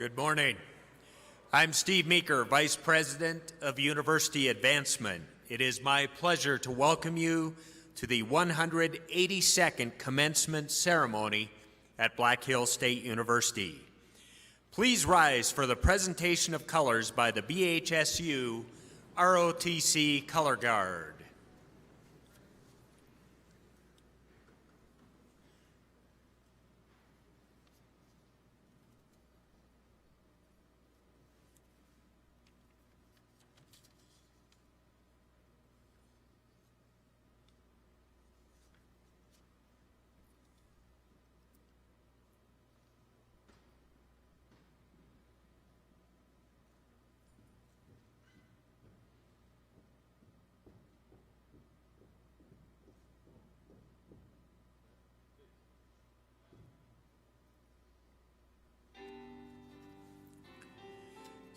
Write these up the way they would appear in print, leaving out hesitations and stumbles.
Good morning. I'm Steve Meeker, Vice President of University Advancement. It is my pleasure to welcome you to the 182nd Commencement Ceremony at Black Hills State University. Please rise for the presentation of colors by the BHSU ROTC Color Guard.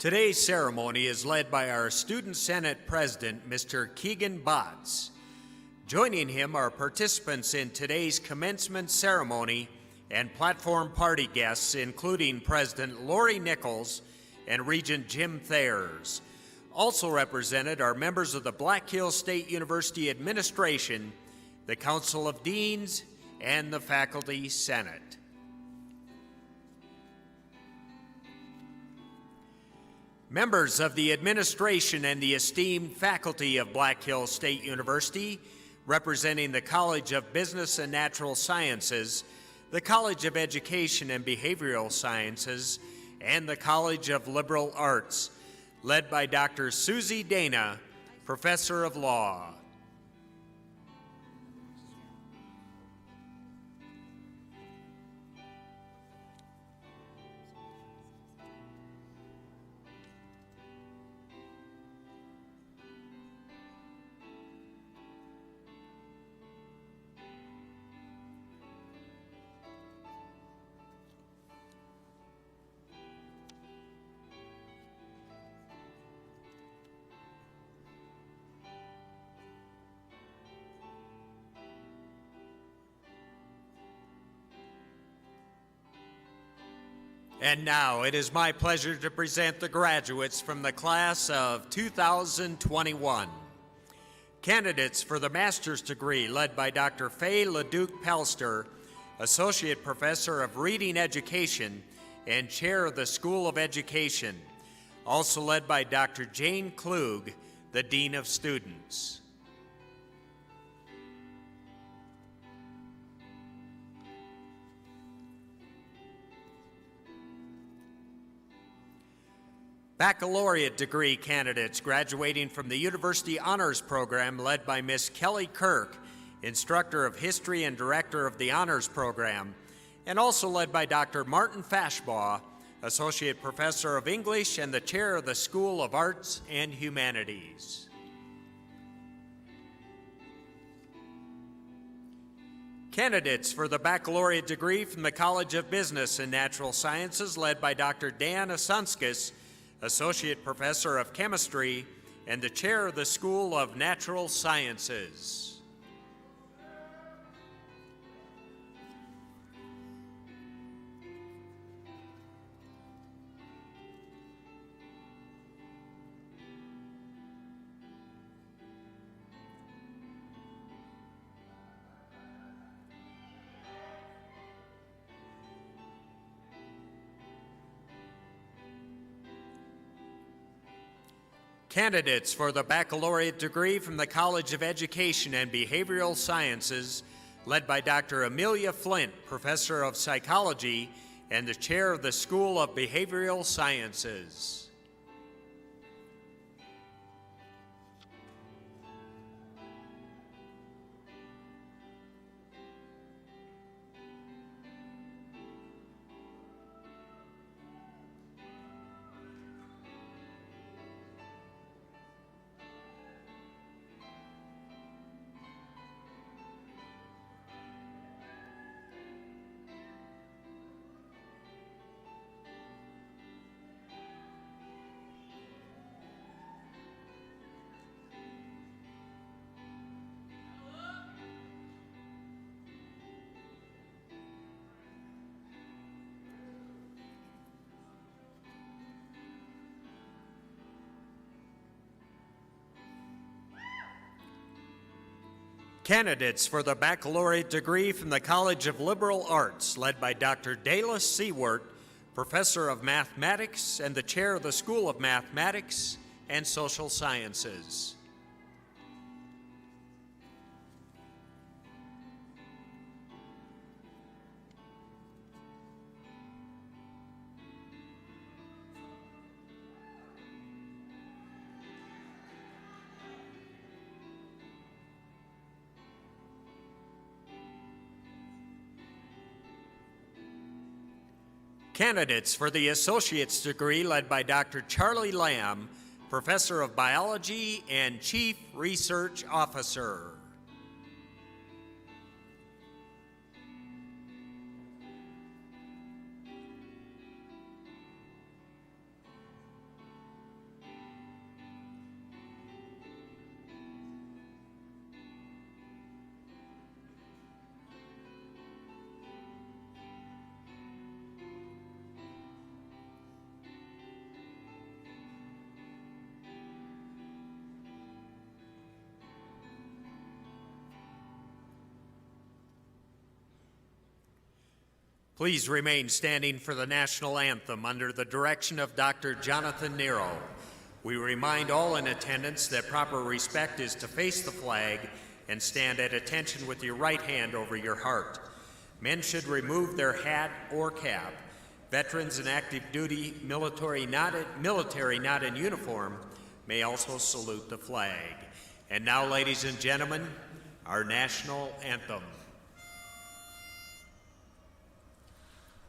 Today's ceremony is led by our Student Senate President, Mr. Keegan Botts. Joining him are participants in today's commencement ceremony and platform party guests, including President Lori Nichols and Regent Jim Thayers. Also represented are members of the Black Hills State University Administration, the Council of Deans, and the Faculty Senate. Members of the administration and the esteemed faculty of Black Hills State University, representing the College of Business and Natural Sciences, the College of Education and Behavioral Sciences, and the College of Liberal Arts, led by Dr. Susie Dana, Professor of Law. And now it is my pleasure to present the graduates from the class of 2021. Candidates for the master's degree led by Dr. Faye LeDuc-Pelster, Associate Professor of Reading Education and Chair of the School of Education. Also led by Dr. Jane Klug, the Dean of Students. Baccalaureate degree candidates graduating from the University Honors Program led by Miss Kelly Kirk, Instructor of History and Director of the Honors Program, and also led by Dr. Martin Fashbaugh, Associate Professor of English and the Chair of the School of Arts and Humanities. Candidates for the baccalaureate degree from the College of Business and Natural Sciences led by Dr. Dan Asunskis, Associate Professor of Chemistry and the Chair of the School of Natural Sciences. Candidates for the baccalaureate degree from the College of Education and Behavioral Sciences, led by Dr. Amelia Flint, Professor of Psychology and the Chair of the School of Behavioral Sciences. Candidates for the baccalaureate degree from the College of Liberal Arts, led by Dr. Dela Seward, Professor of Mathematics and the Chair of the School of Mathematics and Social Sciences. Candidates for the associate's degree led by Dr. Charlie Lamb, Professor of Biology and Chief Research Officer. Please remain standing for the national anthem under the direction of Dr. Jonathan Nero. We remind all in attendance that proper respect is to face the flag and stand at attention with your right hand over your heart. Men should remove their hat or cap. Veterans in active duty, military not in uniform, may also salute the flag. And now, ladies and gentlemen, our national anthem.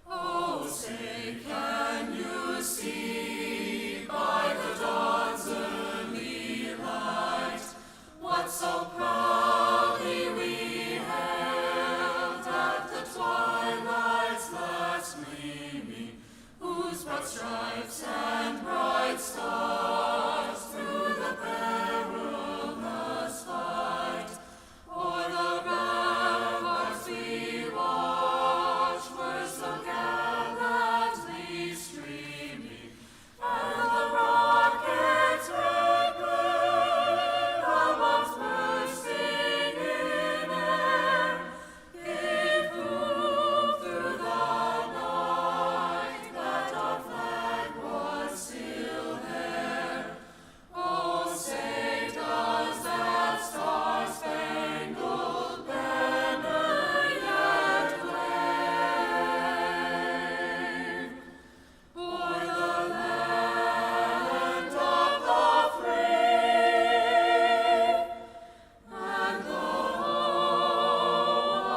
Oh, say, can you see by the dawn's early light what so proudly we hailed at the twilight's last gleaming, whose broad stripes and bright stars through the perilous fight o'er the ramparts we watched were so gallantly streaming, and the rocket's red glare, the bombs bursting in air, gave proof through the night that our flag was still there. Oh, say does that star-spangled banner yet wave o'er the land of the free and the home of the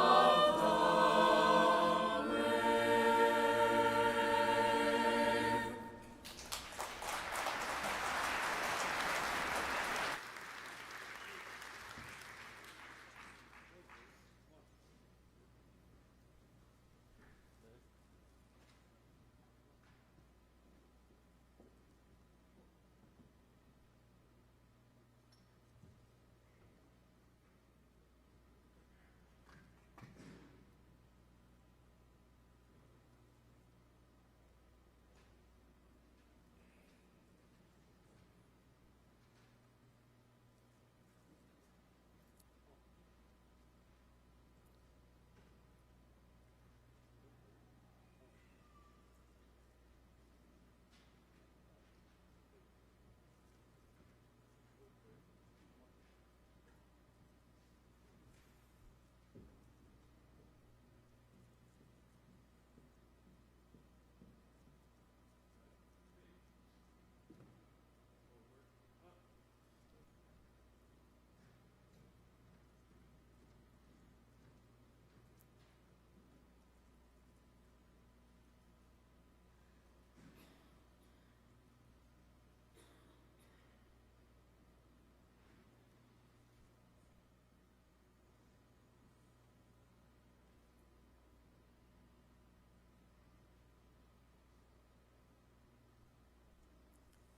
brave?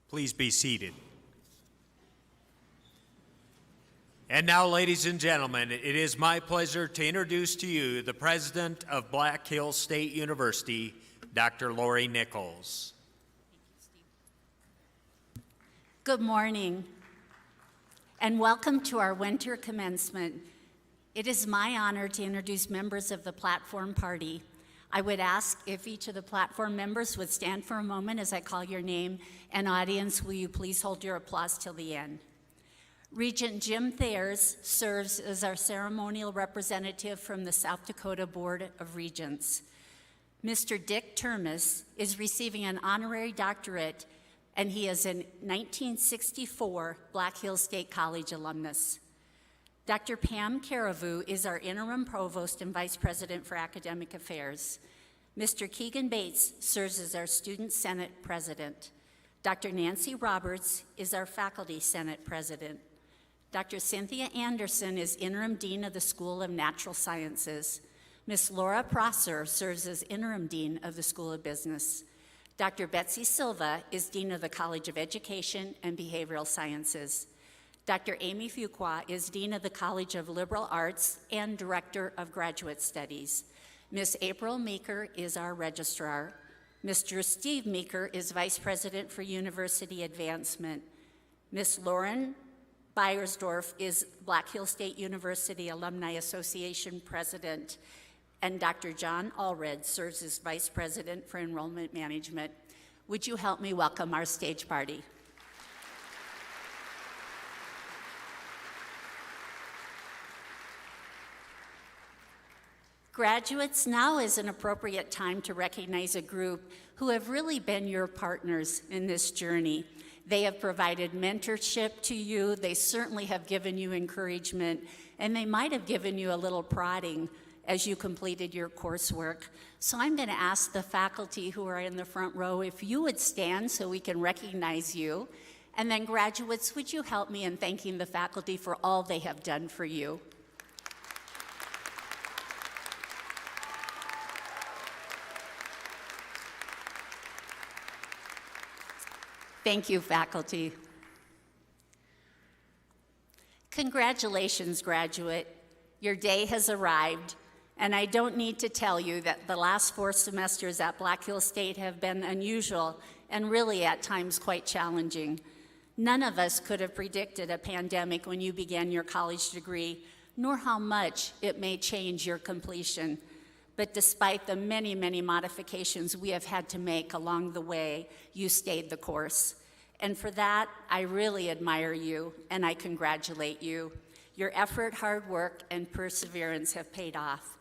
Please be seated. And now, ladies and gentlemen, it is my pleasure to introduce to you the president of Black Hills State University, Dr. Lori Nichols. Good morning, and welcome to our winter commencement. It is my honor to introduce members of the platform party. I would ask if each of the platform members would stand for a moment as I call your name, and audience, will you please hold your applause till the end. Regent Jim Thayers serves as our ceremonial representative from the South Dakota Board of Regents. Mr. Dick Termes is receiving an honorary doctorate, and he is a 1964 Black Hills State College alumnus. Dr. Pam Caravu is our interim provost and vice president for academic affairs. Mr. Keegan Bates serves as our student senate president. Dr. Nancy Roberts is our faculty senate president. Dr. Cynthia Anderson is interim dean of the School of Natural Sciences. Ms. Laura Prosser serves as interim dean of the School of Business. Dr. Betsy Silva is dean of the College of Education and Behavioral Sciences. Dr. Amy Fuqua is dean of the College of Liberal Arts and director of graduate studies. Ms. April Meeker is our registrar. Mr. Steve Meeker is vice president for university advancement. Ms. Lauren Beiersdorf is Black Hills State University Alumni Association president. And Dr. John Allred serves as vice president for enrollment management. Would you help me welcome our stage party? Graduates, now is an appropriate time to recognize a group who have really been your partners in this journey. They have provided mentorship to you, they certainly have given you encouragement, and they might have given you a little prodding as you completed your coursework. So I'm going to ask the faculty who are in the front row if you would stand so we can recognize you. And then graduates, would you help me in thanking the faculty for all they have done for you? Thank you, faculty. Congratulations, graduate. Your day has arrived, and I don't need to tell you that the last 4 semesters at Black Hills State have been unusual and really at times quite challenging. None of us could have predicted a pandemic when you began your college degree, nor how much it may change your completion. But despite the many, many modifications we have had to make along the way, you stayed the course. And for that, I really admire you, and I congratulate you. Your effort, hard work, and perseverance have paid off.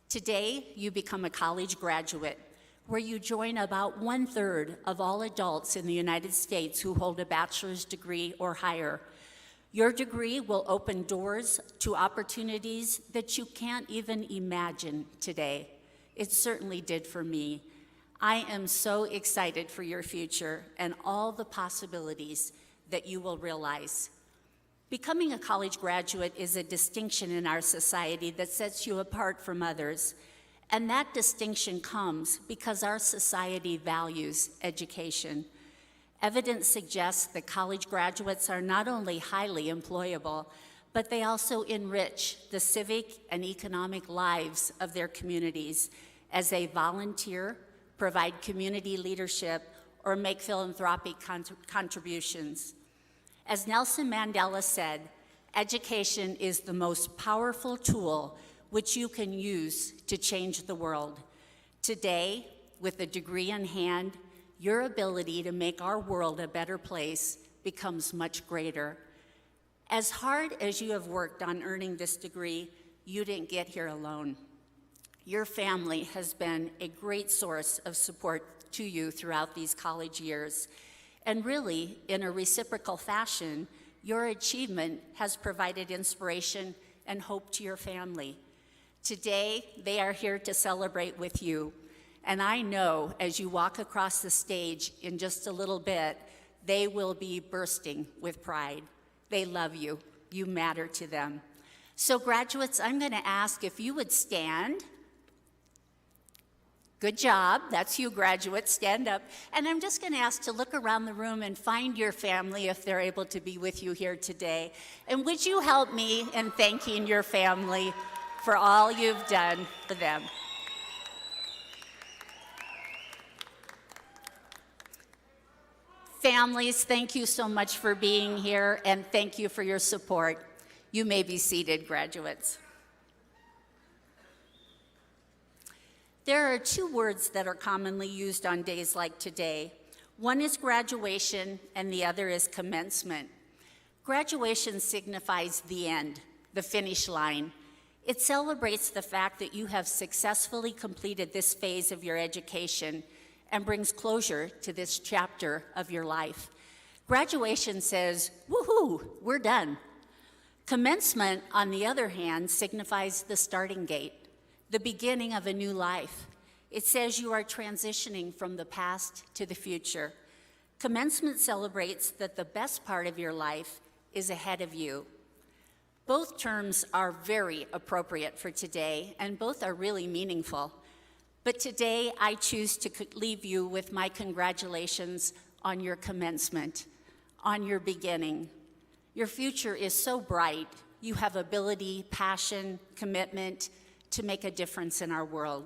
Today, you become a college graduate, where you join about 1/3 of all adults in the United States who hold a bachelor's degree or higher. Your degree will open doors to opportunities that you can't even imagine today. It certainly did for me. I am so excited for your future and all the possibilities that you will realize. Becoming a college graduate is a distinction in our society that sets you apart from others. And that distinction comes because our society values education. Evidence suggests that college graduates are not only highly employable, but they also enrich the civic and economic lives of their communities as they volunteer, provide community leadership, or make philanthropic contributions. As Nelson Mandela said, education is the most powerful tool which you can use to change the world. Today, with a degree in hand, your ability to make our world a better place becomes much greater. As hard as you have worked on earning this degree, you didn't get here alone. Your family has been a great source of support to you throughout these college years. And really, in a reciprocal fashion, your achievement has provided inspiration and hope to your family. Today, they are here to celebrate with you. And I know as you walk across the stage in just a little bit, they will be bursting with pride. They love you. You matter to them. So graduates, I'm going to ask if you would stand. Good job. That's you, graduates. Stand up. And I'm just going to ask to look around the room and find your family if they're able to be with you here today. And would you help me in thanking your family for all you've done for them? Families, thank you so much for being here, and thank you for your support. You may be seated, graduates. There are two words that are commonly used on days like today. One is graduation, and the other is commencement. Graduation signifies the end, the finish line. It celebrates the fact that you have successfully completed this phase of your education and brings closure to this chapter of your life. Graduation says, woohoo, we're done. Commencement, on the other hand, signifies the starting gate, the beginning of a new life. It says you are transitioning from the past to the future. Commencement celebrates that the best part of your life is ahead of you. Both terms are very appropriate for today, and both are really meaningful. But today, I choose to leave you with my congratulations on your commencement, on your beginning. Your future is so bright. You have ability, passion, commitment to make a difference in our world.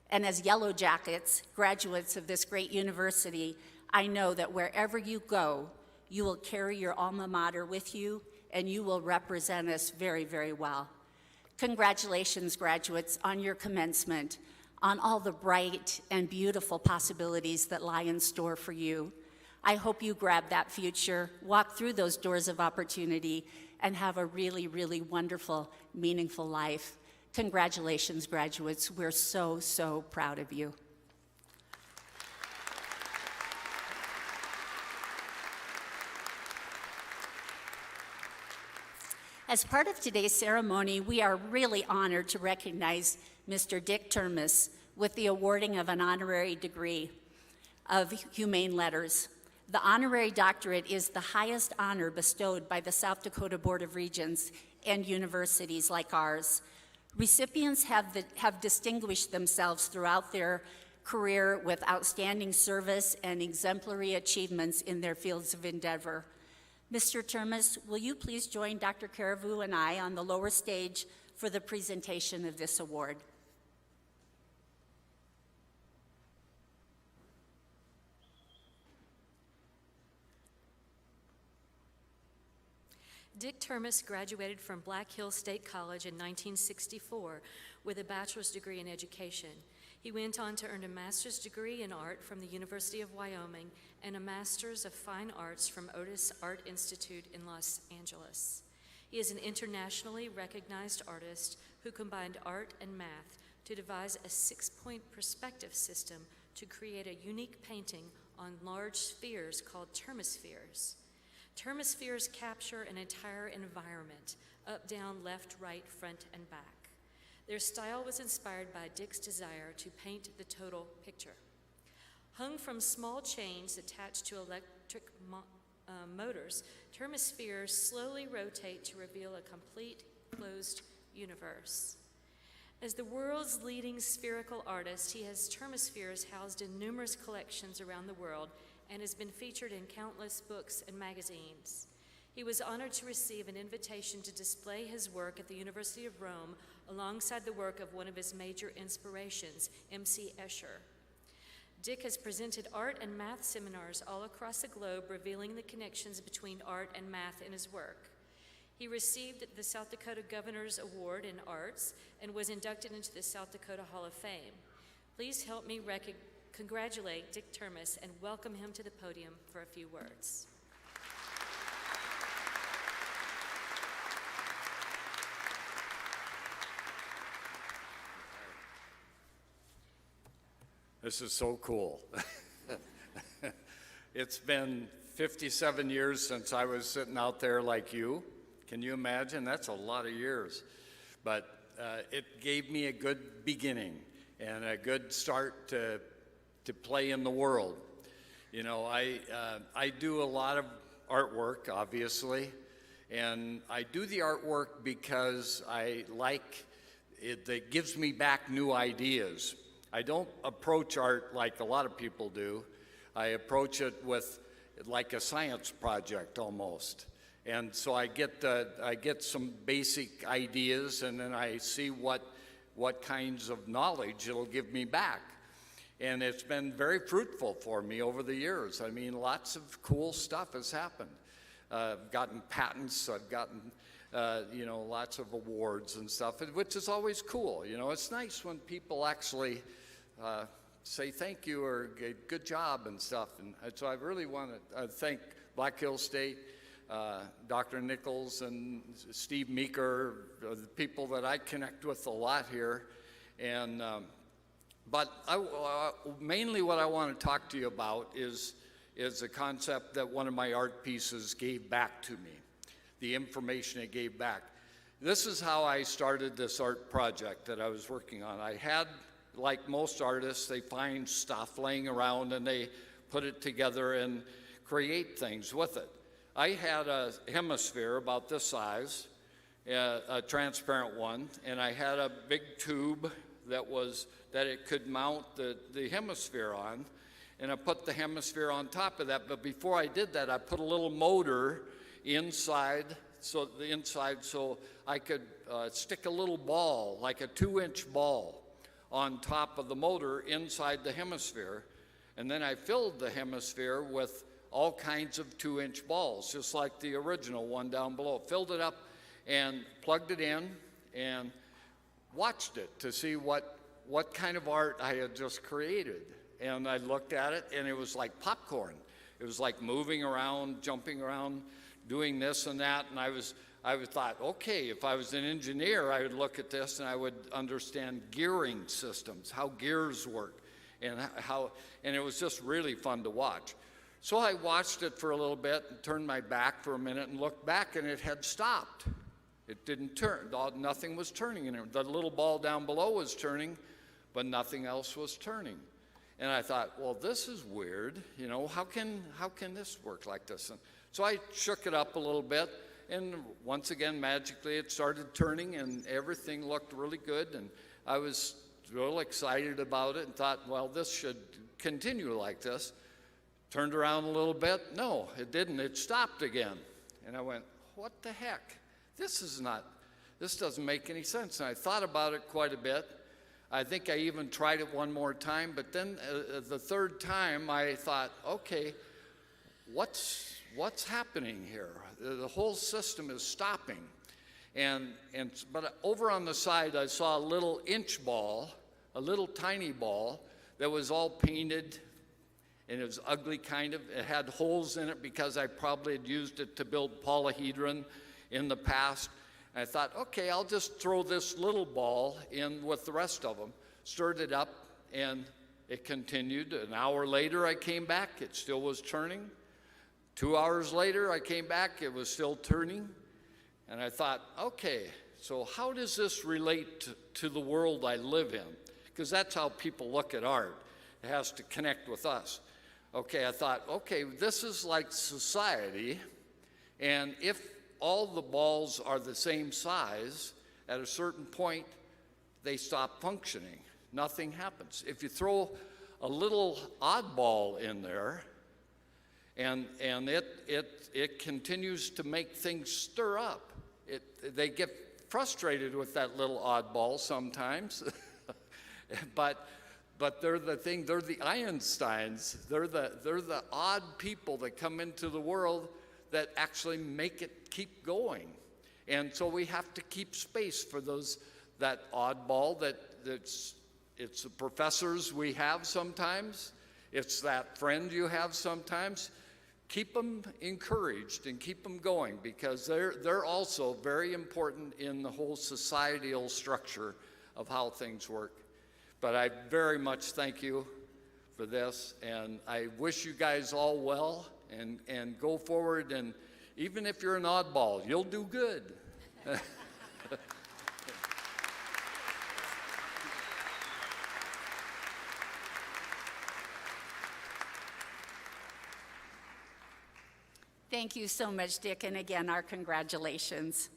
And as Yellow Jackets, graduates of this great university, I know that wherever you go, you will carry your alma mater with you, and you will represent us very, very well. Congratulations, graduates, on your commencement, on all the bright and beautiful possibilities that lie in store for you. I hope you grab that future, walk through those doors of opportunity, and have a really, really wonderful, meaningful life. Congratulations, graduates. We're so, so proud of you. As part of today's ceremony, we are really honored to recognize Mr. Dick Termes with the awarding of an honorary degree of Humane Letters. The honorary doctorate is the highest honor bestowed by the South Dakota Board of Regents and universities like ours. Recipients have distinguished themselves throughout their career with outstanding service and exemplary achievements in their fields of endeavor. Mr. Termes, will you please join Dr. Carrevu and I on the lower stage for the presentation of this award? Dick Termes graduated from Black Hills State College in 1964 with a bachelor's degree in education. He went on to earn a master's degree in art from the University of Wyoming and a master's of fine arts from Otis Art Institute in Los Angeles. He is an internationally recognized artist who combined art and math to devise a 6-point perspective system to create a unique painting on large spheres called termospheres. Termospheres capture an entire environment, up, down, left, right, front, and back. Their style was inspired by Dick's desire to paint the total picture. Hung from small chains attached to electric motors, termospheres slowly rotate to reveal a complete, closed universe. As the world's leading spherical artist, he has termospheres housed in numerous collections around the world and has been featured in countless books and magazines. He was honored to receive an invitation to display his work at the University of Rome alongside the work of one of his major inspirations, M.C. Escher. Dick has presented art and math seminars all across the globe, revealing the connections between art and math in his work. He received the South Dakota Governor's Award in Arts and was inducted into the South Dakota Hall of Fame. Please help me congratulate Dick Termes and welcome him to the podium for a few words. This is so cool. It's been 57 years since I was sitting out there like you. Can you imagine? That's a lot of years. But it gave me a good beginning and a good start to play in the world. You know, I do a lot of artwork, obviously, and I do the artwork because I like it. It gives me back new ideas. I don't approach art like a lot of people do. I approach it with like a science project almost. And so I get some basic ideas, and then I see what kinds of knowledge it'll give me back. And it's been very fruitful for me over the years. I mean, lots of cool stuff has happened. I've gotten patents, I've gotten lots of awards and stuff, which is always cool. You know, it's nice when people actually say thank you or good job and stuff. And so I really want to thank Black Hills State, Dr. Nichols and Steve Meeker, the people that I connect with a lot here. And but mainly what I want to talk to you about is a concept that one of my art pieces gave back to me, the information it gave back. This is how I started this art project that I was working on. I had, like most artists, they find stuff laying around and they put it together and create things with it. I had a hemisphere about this size, a transparent one, and I had a big tube that it could mount the hemisphere on, and I put the hemisphere on top of that. But before I did that, I put a little motor inside, so I could stick a little ball, like a 2-inch ball, on top of the motor inside the hemisphere. And then I filled the hemisphere with all kinds of 2-inch balls, just like the original one down below. Filled it up and plugged it in and watched it to see what kind of art I had just created. And I looked at it, and it was like popcorn. It was like moving around, jumping around, doing this and that. And I thought, okay, if I was an engineer, I would look at this and I would understand gearing systems, how gears work, and it was just really fun to watch. So I watched it for a little bit and turned my back for a minute and looked back, and it had stopped. It didn't turn. Nothing was turning in it. The little ball down below was turning, but nothing else was turning. And I thought, well, this is weird. You know, how can this work like this? And so I shook it up a little bit, and once again, magically, it started turning, and everything looked really good. And I was real excited about it and thought, well, this should continue like this. Turned around a little bit. No, it didn't. It stopped again. And I went, what the heck? This doesn't make any sense. And I thought about it quite a bit. I think I even tried it one more time, but then the third time I thought, okay, what's happening here? The whole system is stopping. But over on the side, I saw a little inch ball, a little tiny ball that was all painted, and it was ugly kind of. It had holes in it because I probably had used it to build polyhedron in the past. I thought, okay, I'll just throw this little ball in with the rest of them. Stirred it up, and it continued. An hour later, I came back. It still was turning. 2 hours later, I came back. It was still turning. And I thought, okay, so how does this relate to the world I live in? Because that's how people look at art. It has to connect with us. Okay, I thought, okay, this is like society, and if all the balls are the same size, at a certain point, they stop functioning. Nothing happens. If you throw a little oddball in there, and it continues to make things stir up. They get frustrated with that little oddball sometimes, but they're the Einsteins. They're the odd people that come into the world that actually make it keep going. And so we have to keep space for that oddball it's the professors we have sometimes. It's that friend you have sometimes. Keep them encouraged and keep them going, because they're also very important in the whole societal structure of how things work. But I very much thank you for this, and I wish you guys all well, and go forward, and even if you're an oddball, you'll do good. Thank you so much, Dick, and again, our congratulations.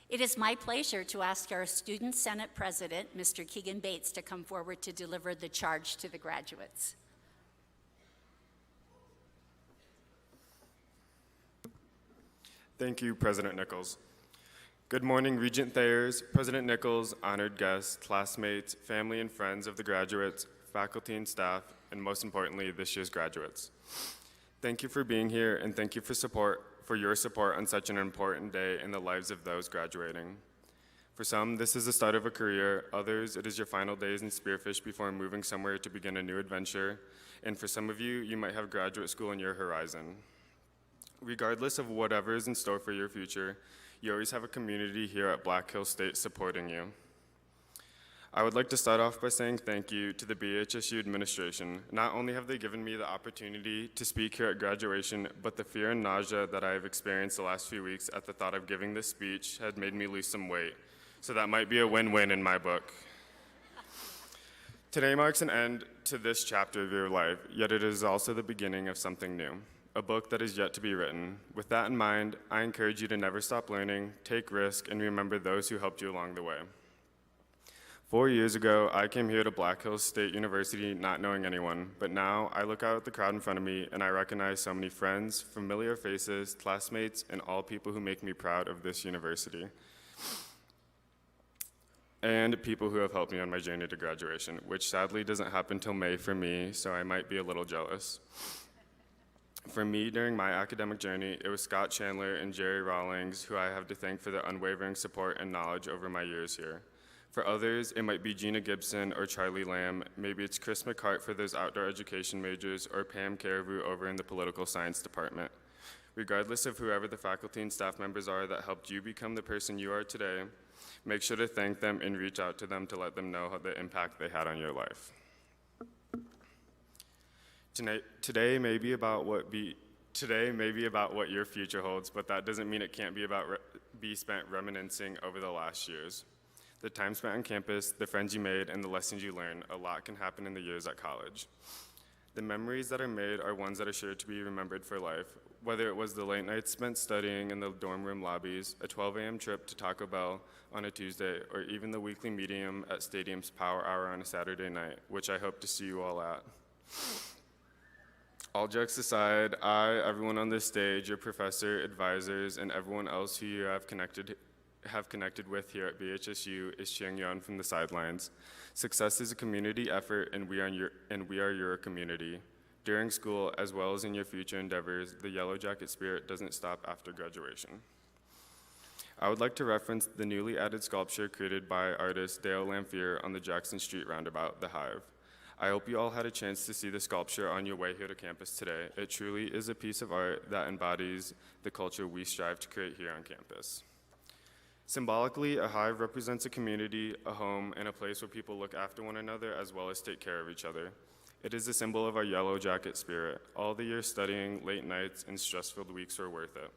It is my pleasure to ask our Student Senate President, Mr. Keegan Bates, to come forward to deliver the charge to the graduates. Thank you, President Nichols. Good morning, Regent Thayers, President Nichols, honored guests, classmates, family and friends of the graduates, faculty and staff, and most importantly, this year's graduates. Thank you for being here, and thank you for your support on such an important day in the lives of those graduating. For some, this is the start of a career. Others, it is your final days in Spearfish before moving somewhere to begin a new adventure. And for some of you, you might have graduate school in your horizon. Regardless of whatever is in store for your future, you always have a community here at Black Hills State supporting you. I would like to start off by saying thank you to the BHSU administration. Not only have they given me the opportunity to speak here at graduation, but the fear and nausea that I have experienced the last few weeks at the thought of giving this speech had made me lose some weight. So that might be a win-win in my book. Today marks an end to this chapter of your life, yet it is also the beginning of something new, a book that is yet to be written. With that in mind, I encourage you to never stop learning, take risks, and remember those who helped you along the way. 4 years ago, I came here to Black Hills State University not knowing anyone, but now I look out at the crowd in front of me and I recognize so many friends, familiar faces, classmates, and all people who make me proud of this university. And people who have helped me on my journey to graduation, which sadly doesn't happen till May for me, so I might be a little jealous. For me, during my academic journey, it was Scott Chandler and Jerry Rawlings who I have to thank for their unwavering support and knowledge over my years here. For others, it might be Gina Gibson or Charlie Lamb. Maybe it's Chris McCart for those outdoor education majors, or Pam Caribou over in the political science department. Regardless of whoever the faculty and staff members are that helped you become the person you are today, make sure to thank them and reach out to them to let them know the impact they had on your life. Today may be about what your future holds, but that doesn't mean it can't be spent reminiscing over the last years. The time spent on campus, the friends you made, and the lessons you learned, a lot can happen in the years at college. The memories that are made are ones that are sure to be remembered for life, whether it was the late nights spent studying in the dorm room lobbies, a 12 a.m. trip to Taco Bell on a Tuesday, or even the weekly medium at Stadium's Power Hour on a Saturday night, which I hope to see you all at. All jokes aside, everyone on this stage, your professor, advisors, and everyone else who you have connected with here at BHSU is cheering you on from the sidelines. Success is a community effort, and we are your community. During school, as well as in your future endeavors, the Yellow Jacket spirit doesn't stop after graduation. I would like to reference the newly added sculpture created by artist Dale Lamphere on the Jackson Street roundabout, The Hive. I hope you all had a chance to see the sculpture on your way here to campus today. It truly is a piece of art that embodies the culture we strive to create here on campus. Symbolically, a hive represents a community, a home, and a place where people look after one another as well as take care of each other. It is a symbol of our Yellow Jacket spirit. All the years studying, late nights, and stress-filled weeks were worth it.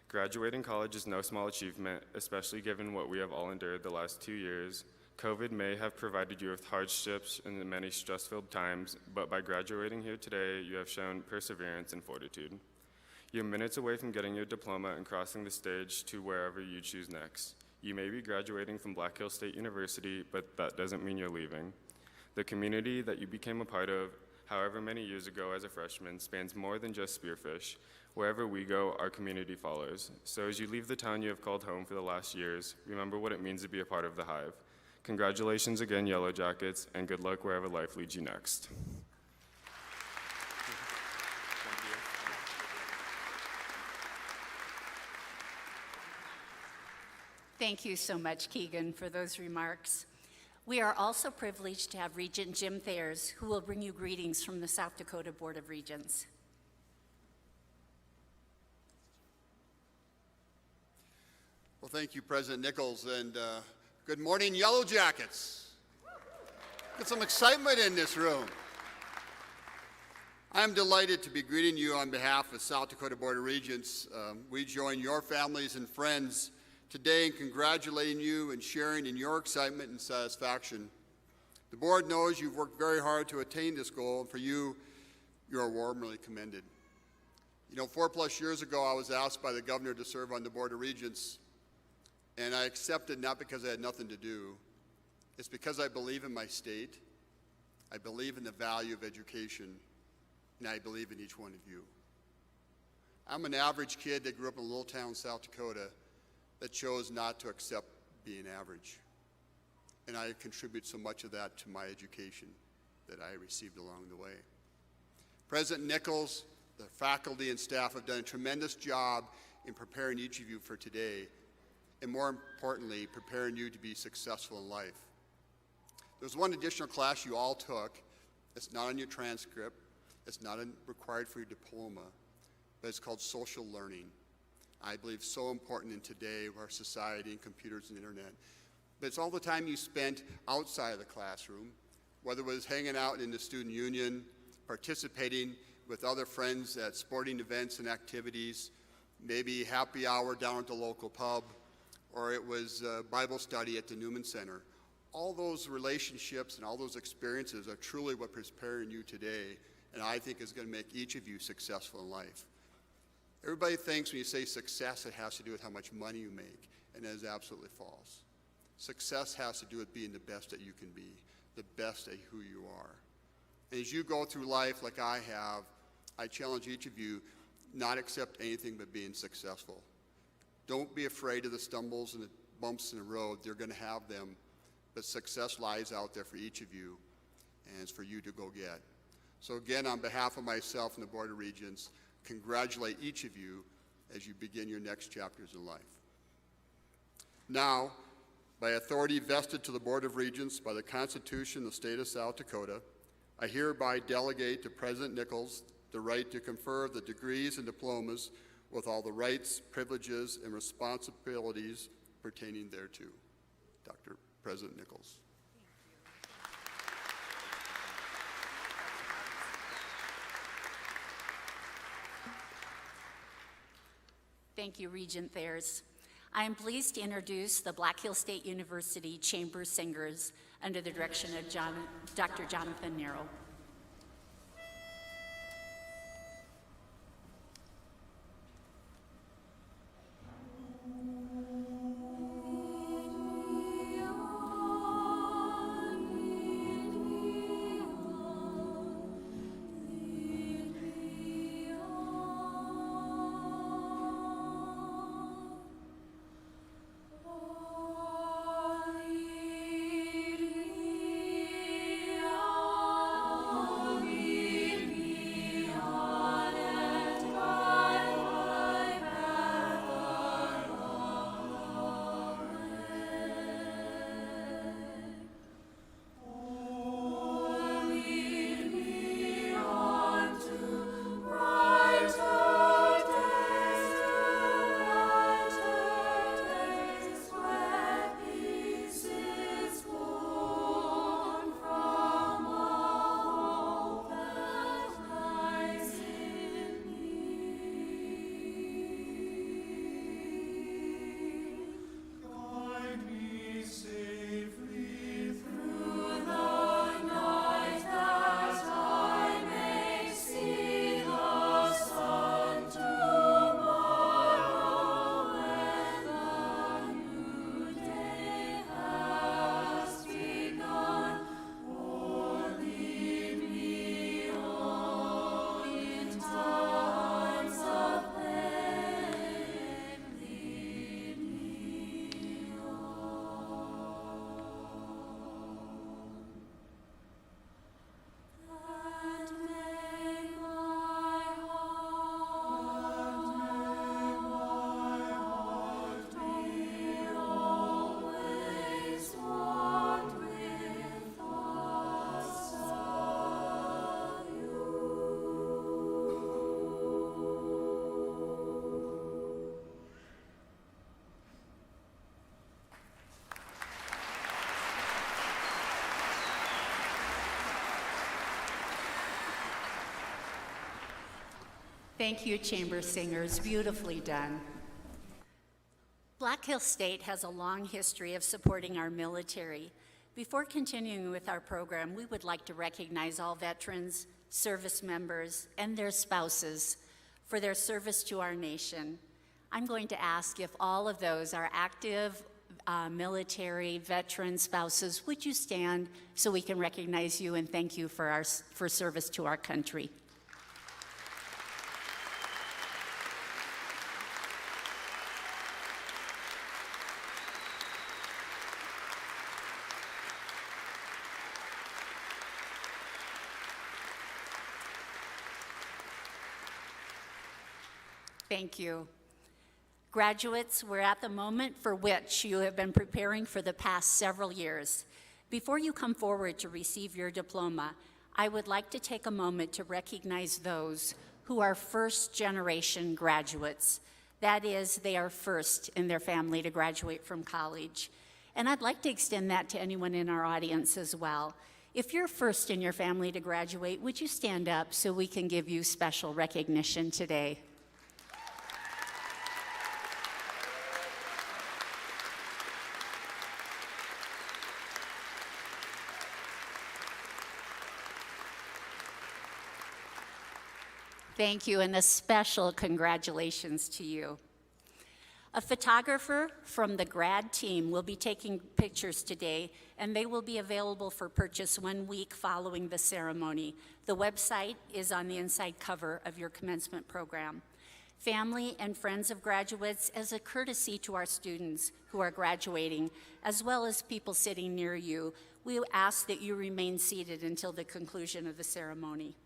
Graduating college is no small achievement, especially given what we have all endured the last 2 years. COVID may have provided you with hardships and many stress-filled times, but by graduating here today, you have shown perseverance and fortitude. You're minutes away from getting your diploma and crossing the stage to wherever you choose next. You may be graduating from Black Hills State University, but that doesn't mean you're leaving. The community that you became a part of, however many years ago as a freshman, spans more than just Spearfish. Wherever we go, our community follows. So as you leave the town you have called home for the last years, remember what it means to be a part of the Hive. Congratulations again, Yellow Jackets, and good luck wherever life leads you next. Thank you so much, Keegan, for those remarks. We are also privileged to have Regent Jim Thayers, who will bring you greetings from the South Dakota Board of Regents. Well, thank you, President Nichols, and good morning, Yellow Jackets. Get some excitement in this room. I'm delighted to be greeting you on behalf of South Dakota Board of Regents. We join your families and friends today in congratulating you and sharing in your excitement and satisfaction. The board knows you've worked very hard to attain this goal, and for you, you are warmly commended. You know, 4+ years ago, I was asked by the governor to serve on the Board of Regents, and I accepted not because I had nothing to do. It's because I believe in my state, I believe in the value of education, and I believe in each one of you. I'm an average kid that grew up in a little town in South Dakota that chose not to accept being average. And I contribute so much of that to my education that I received along the way. President Nichols, the faculty and staff have done a tremendous job in preparing each of you for today. and more importantly, preparing you to be successful in life. There's one additional class you all took. It's not on your transcript. It's not required for your diploma, but it's called social learning. I believe so important in today of our society and computers and internet. But it's all the time you spent outside of the classroom, whether it was hanging out in the student union, participating with other friends at sporting events and activities, maybe happy hour down at the local pub, or it was Bible study at the Newman Center. All those relationships and all those experiences are truly what preparing you today, and I think is going to make each of you successful in life. Everybody thinks when you say success, it has to do with how much money you make, and that is absolutely false. Success has to do with being the best that you can be, the best at who you are. And as you go through life like I have, I challenge each of you not accept anything but being successful. Don't be afraid of the stumbles and the bumps in the road. They're going to have them, but success lies out there for each of you, and it's for you to go get. So again, on behalf of myself and the Board of Regents, congratulate each of you as you begin your next chapters in life. Now, by authority vested to the Board of Regents by the Constitution of the State of South Dakota, I hereby delegate to President Nichols the right to confer the degrees and diplomas with all the rights, privileges, and responsibilities pertaining thereto. Dr. President Nichols. Thank you, Regent Thayers. I am pleased to introduce the Black Hills State University Chamber Singers under the direction of Dr. Jonathan Narrow. Thank you, Chamber Singers. Beautifully done. Black Hills State has a long history of supporting our military. Before continuing with our program, we would like to recognize all veterans, service members, and their spouses for their service to our nation. I'm going to ask if all of those are active military veteran spouses, would you stand so we can recognize you and thank you for service to our country. Thank you. Graduates, we're at the moment for which you have been preparing for the past several years. Before you come forward to receive your diploma, I would like to take a moment to recognize those who are first-generation graduates. That is, they are first in their family to graduate from college. And I'd like to extend that to anyone in our audience as well. If you're first in your family to graduate, would you stand up so we can give you special recognition today? Thank you, and a special congratulations to you. A photographer from the grad team will be taking pictures today, and they will be available for purchase 1 week following the ceremony. The website is on the inside cover of your commencement program. Family and friends of graduates, as a courtesy to our students who are graduating, as well as people sitting near you, we ask that you remain seated until the conclusion of the ceremony.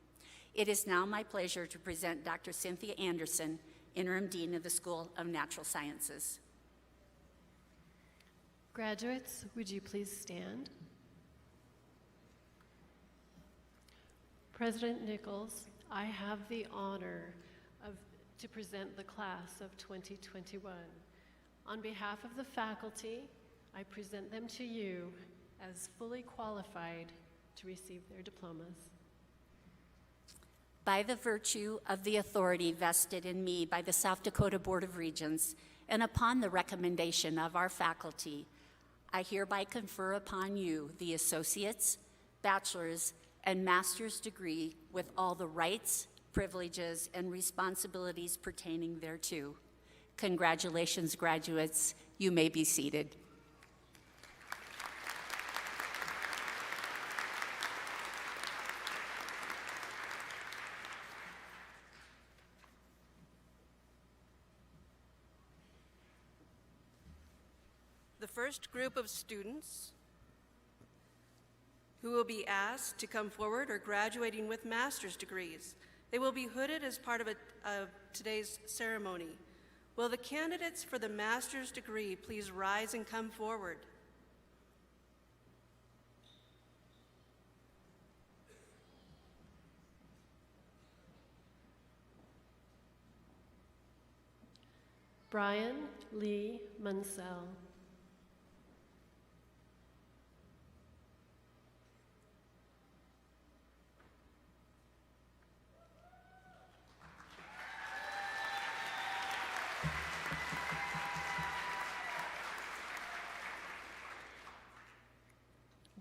It is now my pleasure to present Dr. Cynthia Anderson, Interim Dean of the School of Natural Sciences. Graduates, would you please stand? President Nichols, I have the honor to present the class of 2021. On behalf of the faculty, I present them to you as fully qualified to receive their diplomas. By the virtue of the authority vested in me by the South Dakota Board of Regents, and upon the recommendation of our faculty, I hereby confer upon you the associate's, bachelor's, and master's degree with all the rights, privileges, and responsibilities pertaining thereto. Congratulations, graduates. You may be seated. The first group of students who will be asked to come forward are graduating with master's degrees. They will be hooded as part of today's ceremony. Will the candidates for the master's degree please rise and come forward? Brian Lee Munsell.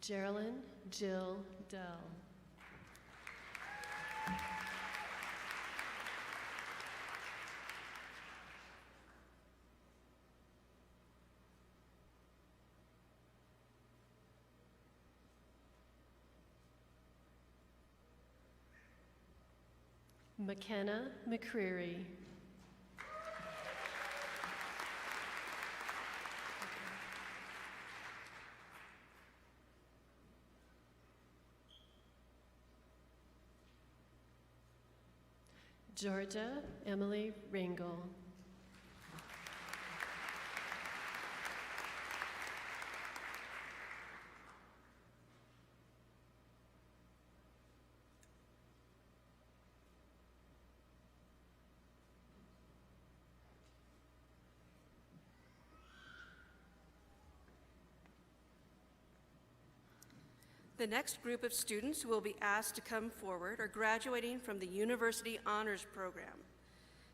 Geraldine Jill Dell. McKenna McCreary. Georgia Emily Ringel. The next group of students who will be asked to come forward are graduating from the University Honors Program.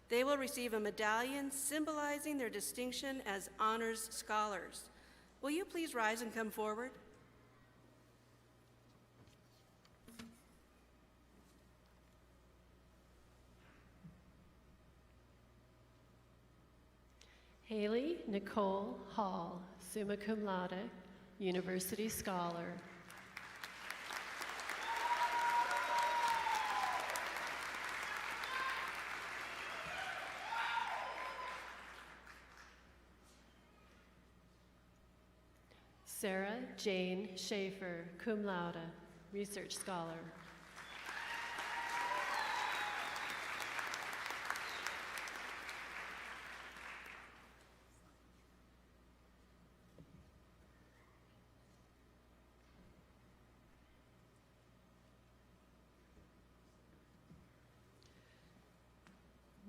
They will receive a medallion symbolizing their distinction as honors scholars. Will you please rise and come forward? Haley Nicole Hall, Summa Cum Laude, University Scholar. Sarah Jane Schaefer, Cum Laude, Research Scholar.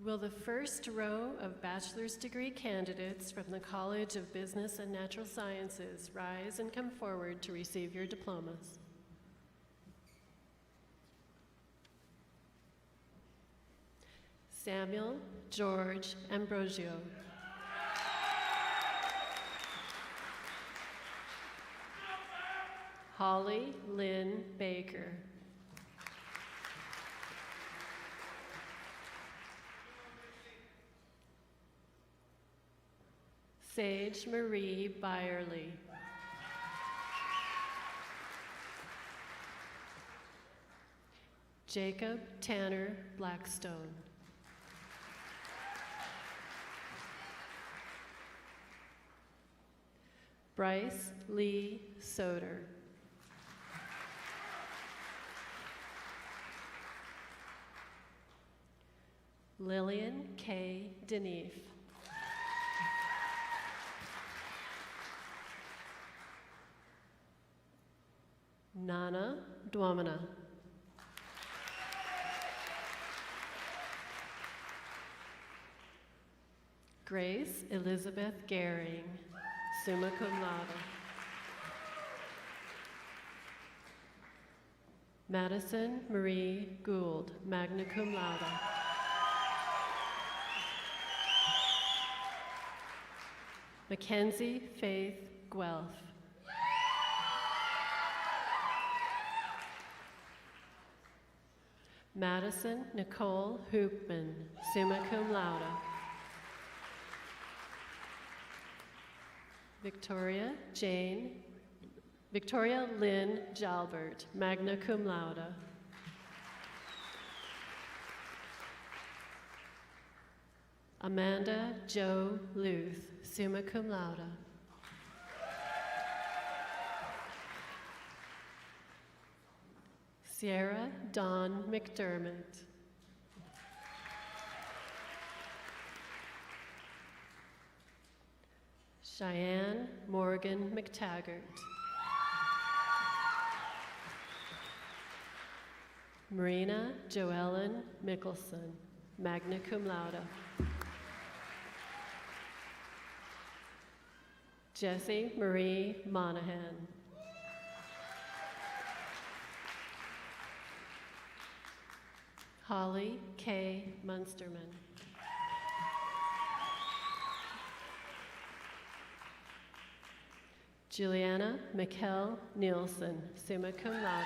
Will the first row of bachelor's degree candidates from the College of Business and Natural Sciences rise and come forward to receive your diplomas? Samuel George Ambrosio. Holly Lynn Baker. Sage Marie Byerly. Jacob Tanner Blackstone. Bryce Lee Soder. Lillian K. Deneve. Nana Dwamana. Grace Elizabeth Gehring, summa cum laude. Madison Marie Gould, magna cum laude. Mackenzie Faith Guelph. Madison Nicole Hoopman, summa cum laude. Victoria Lynn Jalbert, magna cum laude. Amanda Jo Luth, summa cum laude. Sierra Dawn McDermott. Cheyenne Morgan McTaggart. Marina Joellen Mickelson, magna cum laude. Jessie Marie Monahan. Holly K. Munsterman. Juliana Mikkel Nielsen, summa cum laude.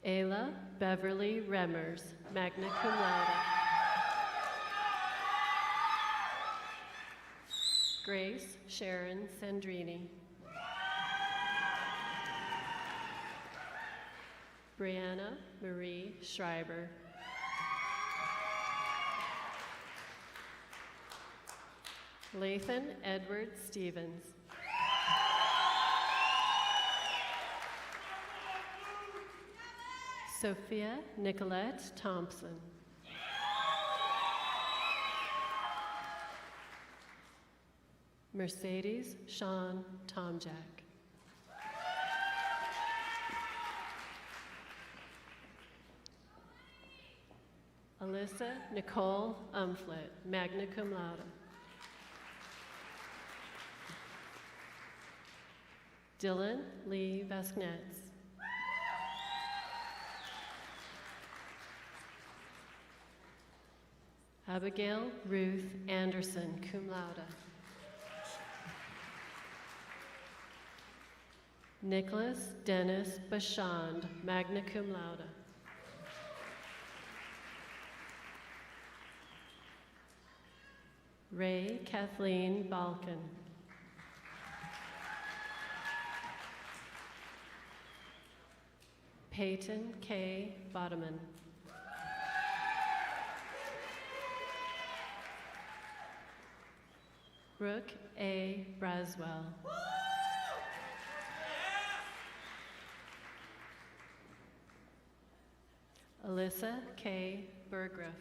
Ayla Beverly Remmers, magna cum laude. Grace Sharon Sandrini. Brianna Marie Schreiber. Lathan Edward Stevens. Sophia Nicolette Thompson. Mercedes Sean Tomjack. Alyssa Nicole Umflett, magna cum laude. Dylan Lee Vasquez. Abigail Ruth Anderson, cum laude. Nicholas Dennis Bashand, magna cum laude. Ray Kathleen Balkan. Peyton K. Bodeman. Brooke A. Braswell. Alyssa K. Bergriff.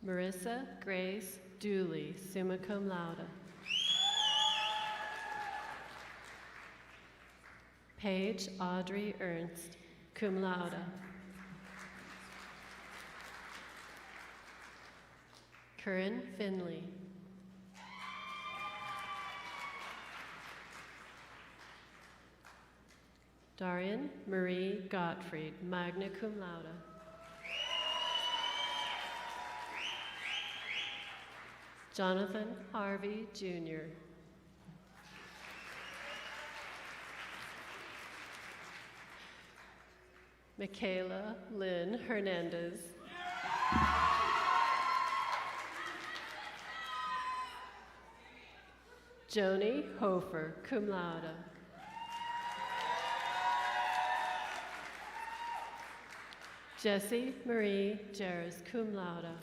Marissa Grace Dooley, summa cum laude. Paige Audrey Ernst, cum laude. Curran Finley. Darian Marie Gottfried, magna cum laude. Jonathan Harvey, Jr. Michaela Lynn Hernandez. Joni Hofer, cum laude. Jessie Marie Jarris, cum laude.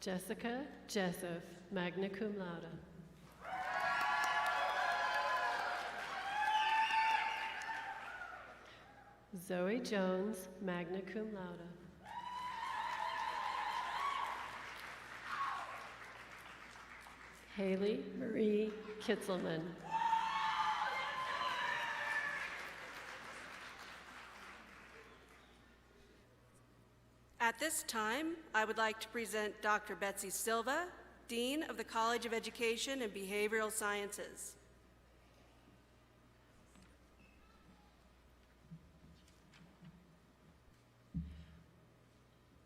Jessica Jessup, magna cum laude. Zoe Jones, magna cum laude. Haley Marie Kitzelman. At this time, I would like to present Dr. Betsy Silva, Dean of the College of Education and Behavioral Sciences.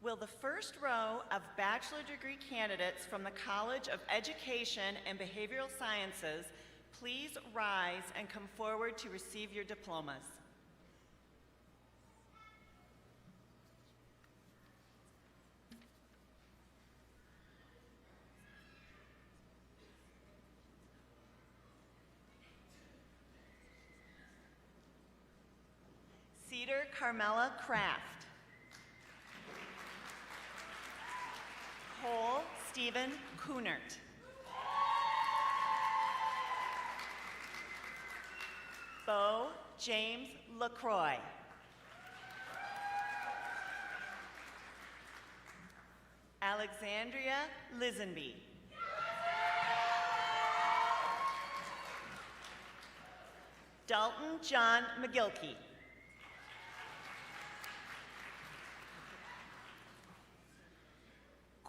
Will the first row of bachelor degree candidates from the College of Education and Behavioral Sciences please rise and come forward to receive your diplomas? Cedar Carmela Kraft. Cole Stephen Kunert. Bo James LaCroix. Alexandria Lisenby. Dalton John McGilkey.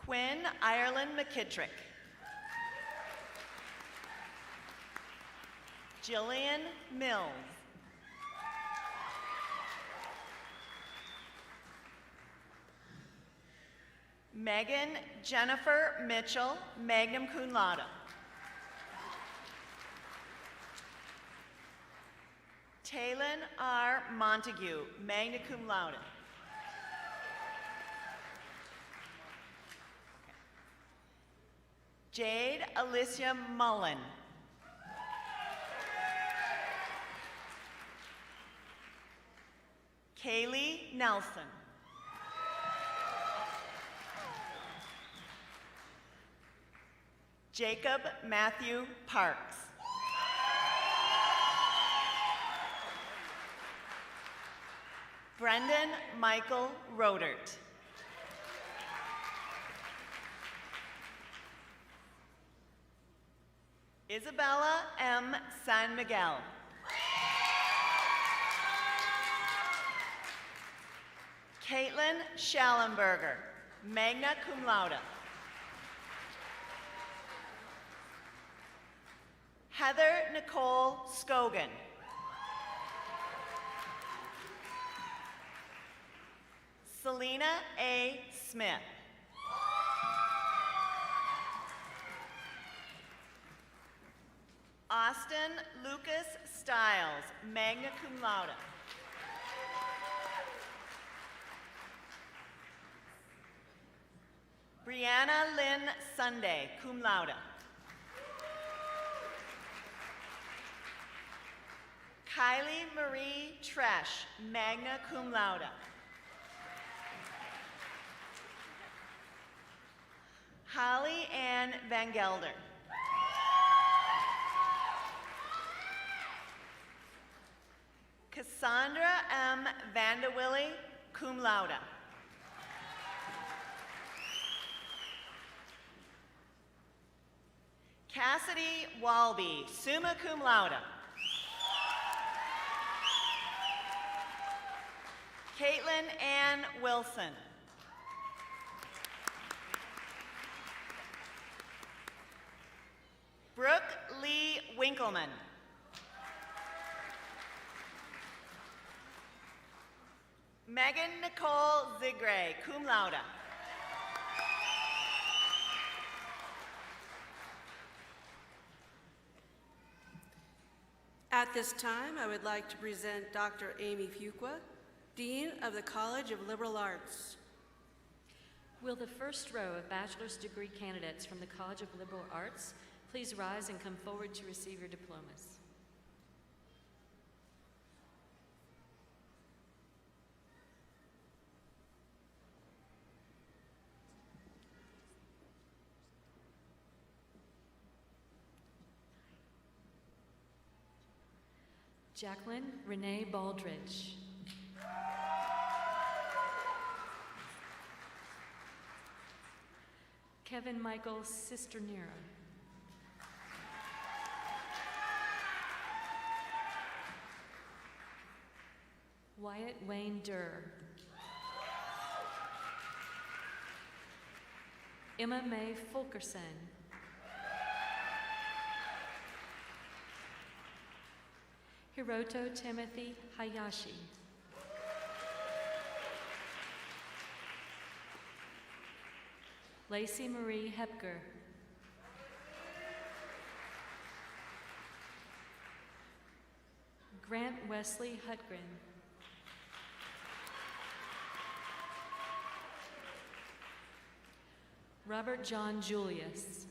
Quinn Ireland McKittrick. Jillian Mills. Megan Jennifer Mitchell, magna cum laude. Talon R. Montague, magna cum laude. Jade Alicia Mullen. Kaylee Nelson. Jacob Matthew Parks. Brendan Michael Rodert. Isabella M. San Miguel. Caitlin Schallenberger, magna cum laude. Heather Nicole Scogan. Selena A. Smith. Austin Lucas Stiles, magna cum laude. Brianna Lynn Sunday, cum laude. Kylie Marie Tresh, magna cum laude. Holly Ann Van Gelder. Cassandra M. Vandewille, cum laude. Cassidy Walby, summa cum laude. Caitlin Ann Wilson. Brooke Lee Winkleman. Megan Nicole Zigray, cum laude. At this time, I would like to present Dr. Amy Fuqua, Dean of the College of Liberal Arts. Will the first row of bachelor's degree candidates from the College of Liberal Arts please rise and come forward to receive your diplomas? Jacqueline Renee Baldridge. Kevin Michael Sisternera. Wyatt Wayne Durr. Emma Mae Fulkerson. Hiroto Timothy Hayashi. Lacey Marie Hepker. Grant Wesley Hutgren. Robert John Julius.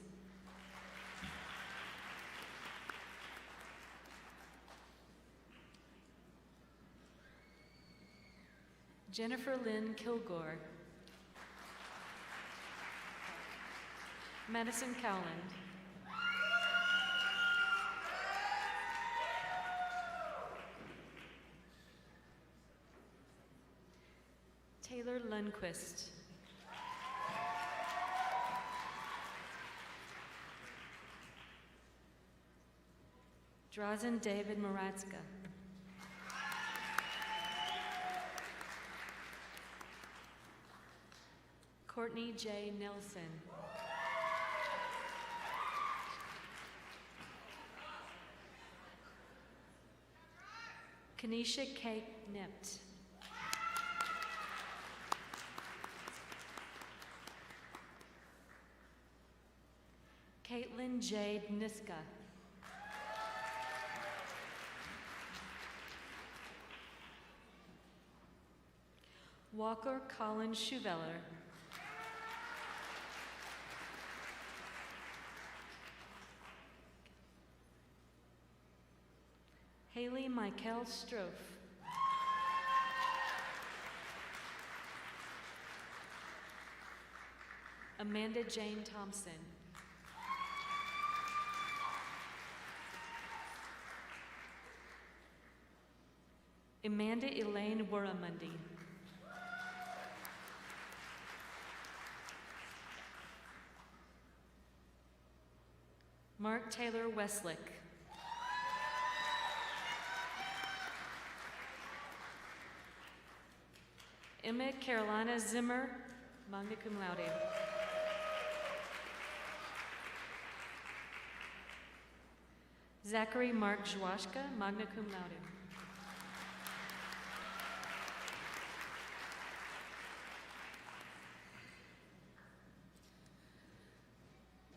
Jennifer Lynn Kilgore. Madison Cowland. Taylor Lundquist. Drazen David Moratska. Courtney J. Nelson. Kanisha K. Nipt. Caitlin Jade Niska. Walker Colin Schuveller. Haley Michael Strofe. Amanda Jane Thompson. Amanda Elaine Wuramundi. Mark Taylor Westlick. Emma Carolina Zimmer, Magna Cum Laude. Zachary Mark Zwaszka, Magna Cum Laude.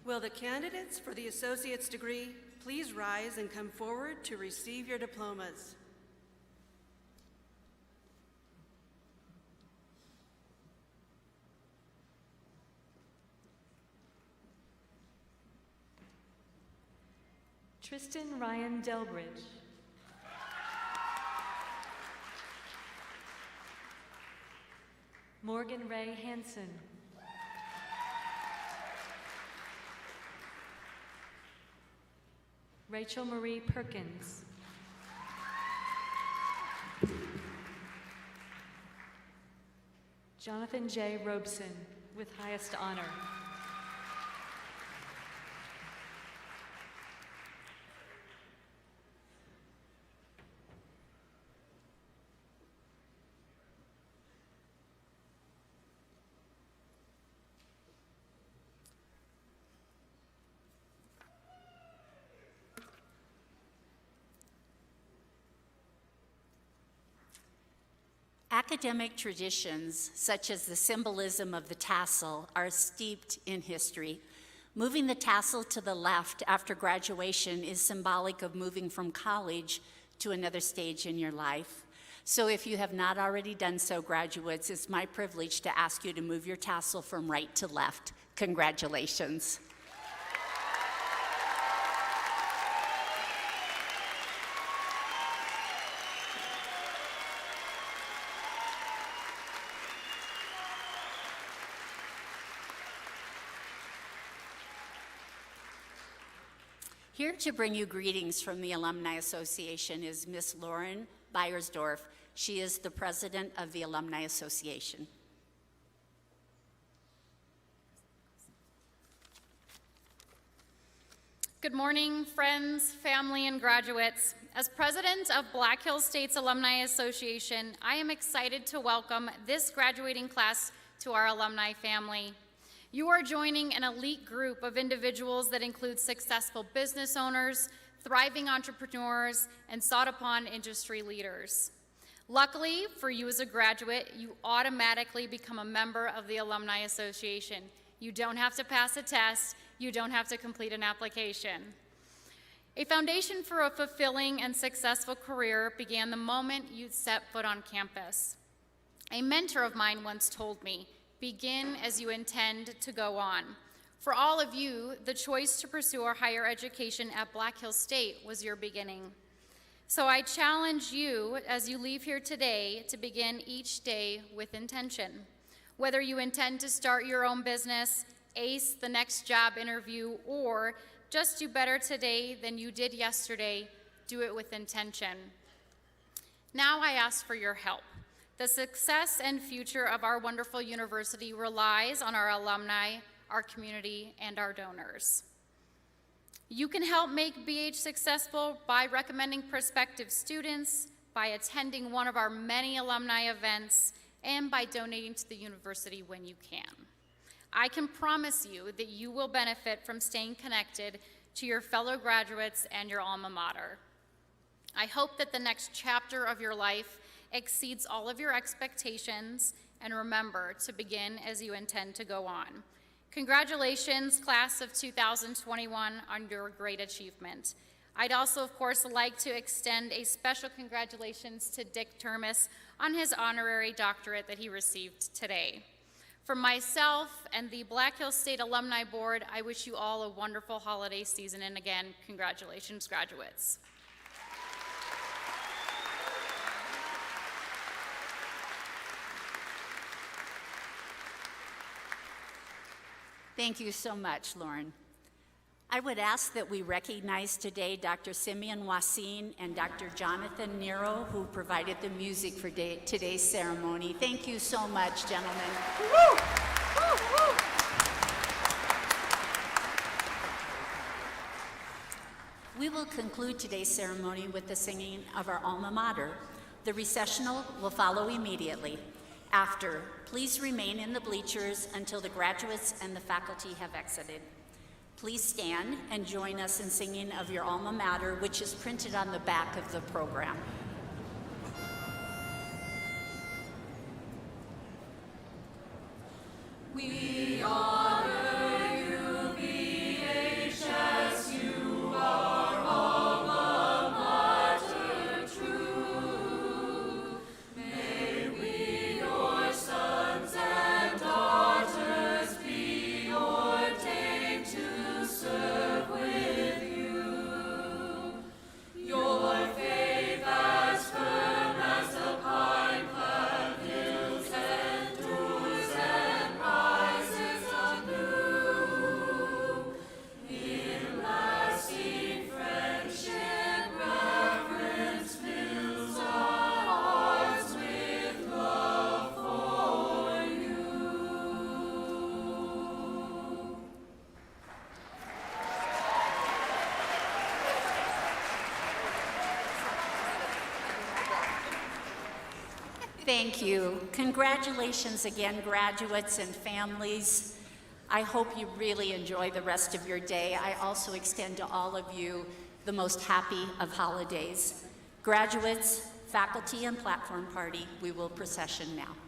Will the candidates for the associate's degree please rise and come forward to receive your diplomas? Tristan Ryan Delbridge. Morgan Ray Hansen. Rachel Marie Perkins. Jonathan J. Robeson, with highest honor. Academic traditions, such as the symbolism of the tassel, are steeped in history. Moving the tassel to the left after graduation is symbolic of moving from college to another stage in your life. So if you have not already done so, graduates, it's my privilege to ask you to move your tassel from right to left. Congratulations. Here to bring you greetings from the Alumni Association is Miss Lauren Beiersdorf. She is the president of the Alumni Association. Good morning, friends, family, and graduates. As president of Black Hills State's Alumni Association, I am excited to welcome this graduating class to our alumni family. You are joining an elite group of individuals that include successful business owners, thriving entrepreneurs, and sought-upon industry leaders. Luckily for you as a graduate, you automatically become a member of the Alumni Association. You don't have to pass a test. You don't have to complete an application. A foundation for a fulfilling and successful career began the moment you set foot on campus. A mentor of mine once told me, "Begin as you intend to go on." For all of you, the choice to pursue a higher education at Black Hills State was your beginning. So I challenge you as you leave here today to begin each day with intention. Whether you intend to start your own business, ace the next job interview, or just do better today than you did yesterday, do it with intention. Now I ask for your help. The success and future of our wonderful university relies on our alumni, our community, and our donors. You can help make BH successful by recommending prospective students, by attending one of our many alumni events, and by donating to the university when you can. I can promise you that you will benefit from staying connected to your fellow graduates and your alma mater. I hope that the next chapter of your life exceeds all of your expectations, and remember to begin as you intend to go on. Congratulations, class of 2021, on your great achievement. I'd also, of course, like to extend a special congratulations to Dick Termes on his honorary doctorate that he received today. For myself and the Black Hills State Alumni Board, I wish you all a wonderful holiday season, and again, congratulations, graduates. Thank you so much, Lauren. I would ask that we recognize today Dr. Simeon Wassine and Dr. Jonathan Nero, who provided the music for today's ceremony. Thank you so much, gentlemen. Woo! Woo, woo. We will conclude today's ceremony with the singing of our alma mater. The recessional will follow immediately. After, please remain in the bleachers until the graduates and the faculty have exited. Please stand and join us in singing of your alma mater, which is printed on the back of the program. We honor you, BHSU, our alma mater true. May we, your sons and daughters, be ordained to serve with you. Your faith as firm as the pine-clad hills endures and rises anew. In lasting friendship, reverence fills our hearts with love for you. Thank you. Congratulations again, graduates and families. I hope you really enjoy the rest of your day. I also extend to all of you the most happy of holidays. Graduates, Faculty and platform party, we will procession now.